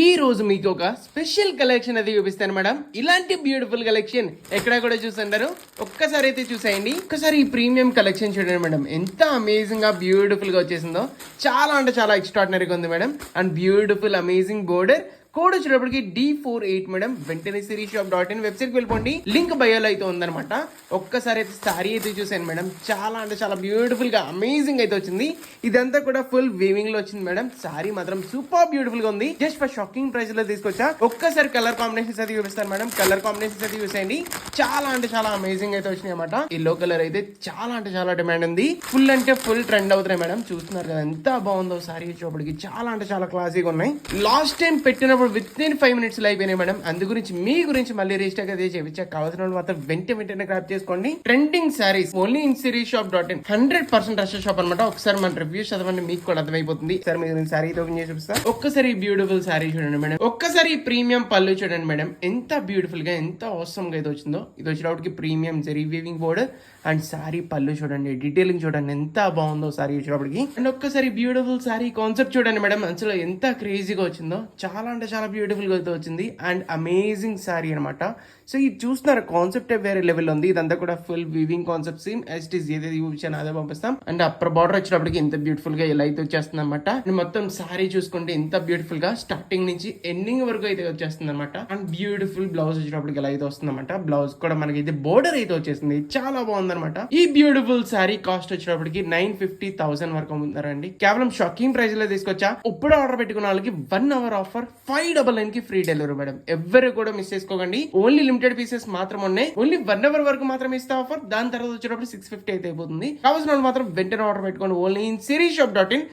ఈ రోజు మీకు ఒక స్పెషల్ కలెక్షన్ అయితే చూపిస్తాను మేడం. ఇలాంటి బ్యూటిఫుల్ కలెక్షన్ ఎక్కడ కూడా చూస్తుంటారు, ఒక్కసారి అయితే చూసేయండి. ఒక్కసారి ఈ ప్రీమియం కలెక్షన్ చూడండి మేడం, ఎంత అమేజింగ్ గా బ్యూటిఫుల్ గా వచ్చేసిందో. చాలా అంటే చాలా ఎక్స్ట్రాడినరీగా ఉంది madam. And beautiful amazing border code వచ్చేటప్పటికి D48 మేడం. వెంటనే sirisshop.in వెబ్సైట్కి వెళ్ళిపోండి, లింక్ బయోలో అయితే ఉందన్నమాట. ఒక్కసారి అయితే సారీ అయితే చూసాను మేడం, చాలా అంటే చాలా బ్యూటిఫుల్ గా అమేజింగ్ అయితే వచ్చింది. ఇదంతా కూడా ఫుల్ వీవింగ్ లో వచ్చింది మేడం. సారీ మాత్రం సూపర్ బ్యూటిఫుల్ గా ఉంది. జస్ట్ ఫర్ షాకింగ్ ప్రైస్ లో తీసుకొచ్చా. ఒక్కసారి కలర్ కాంబినేషన్స్ అయితే చూపిస్తాను మేడం. కలర్ కాంబినేషన్స్ అయితే చూసేయండి, చాలా అంటే చాలా అమేజింగ్ అయితే వచ్చినాయి అన్నమాట. ఎల్లో కలర్ అయితే చాలా అంటే చాలా డిమాండ్ ఉంది. ఫుల్ అంటే ఫుల్ ట్రెండ్ అవుతున్నాయి మేడం. చూస్తున్నారు కదా ఎంత బాగుందో సారీ వచ్చేటప్పటికి. చాలా అంటే చాలా క్లాసీగా ఉన్నాయి. లాస్ట్ టైం పెట్టినప్పుడు విత్ ఇన్ 5 minutes లో అయిపోయినాయి మేడం. అందు గురించి మీ గురించి మళ్ళీ రీస్టాక్ అయితే చేయించా. కావాల్సిన వాళ్ళు మాత్రం వెంటనే గ్రాప్ చేసుకోండి. Trending saris only in sirisshop.in. 100% rush shop అనమాట. ఒకసారి మన రివ్యూస్ చదవండి, మీకు కూడా అర్థమైపోతుంది. సార్ మీరు సారీ అయితే ఓపెన్ చేసి చూపిస్తా. ఒక్కసారి బ్యూటిఫుల్ సారీ చూడండి మేడం. ఒక్కసారి ప్రీమియం పళ్ళు చూడండి మేడం, ఎంత బ్యూటిఫుల్ గా ఎంత అవసరం గా అయితే వచ్చిందో. ఇది వచ్చేటప్పటికి premium zari weaving border and sorry పళ్ళు చూడండి, డీటెయిలింగ్ చూడండి ఎంత బాగుందో సారీ వచ్చేటప్పటికి. అండ్ ఒక్కసారి బ్యూటిఫుల్ సారీ కాన్సెప్ట్ చూడండి మేడం, అసలు ఎంత క్రేజీగా వచ్చిందో. చాలా అంటే చాలా బ్యూటిఫుల్ గా అయితే వచ్చింది. అండ్ అమేజింగ్ సారీ అనమాట. సో ఇది చూస్తున్నారు, కాన్సెప్ట్ వేరే లెవెల్ ఉంది. ఇదంతా కూడా full weaving concept same as it is ఏదైతే చూపించాను అదే పంపిస్తాం. అండ్ అప్పర్ బార్డర్ వచ్చేటప్పటికి ఎంత బ్యూటిఫుల్ గా ఇలా అయితే వచ్చేస్తుంది అనమాట. మొత్తం సారీ చూసుకుంటే ఎంత బ్యూటిఫుల్ గా స్టార్టింగ్ నుంచి ఎండింగ్ వరకు అయితే వచ్చేస్తుంది అనమాట. అండ్ బ్యూటిఫుల్ బ్లౌజ్ వచ్చేటప్పటికి ఇలా అయితే వస్తుంది అనమాట. బ్లౌజ్ కూడా మనకి అయితే బోర్డర్ అయితే వచ్చేసింది, చాలా బాగుంది అనమాట. ఈ బ్యూటిఫుల్ సారీ కాస్ట్ వచ్చేటప్పటికి 950,000 వరకు అమ్ముతున్నారండి. కేవలం షాకింగ్ ప్రైస్ లో తీసుకొచ్చా. ఇప్పుడు ఆర్డర్ పెట్టుకున్న వాళ్ళకి 1 hour ఆఫర్ 599 కి ఫ్రీ డెలివరీ మేడం. ఎవరు కూడా మిస్ చేసుకోకండి. ఓన్లీ లిమిటెడ్ పీసెస్ మాత్రం ఉన్నాయి. ఓన్లీ 1 hour వరకు మాత్రం ఇస్తే ఆఫర్. దాని తర్వాత వచ్చేటప్పుడు 650 అయితే అయిపోతుంది. కావాల్సిన వాళ్ళు మాత్రం వెంటనే ఆర్డర్ పెట్టుకోండి. Only in sirisshop.in.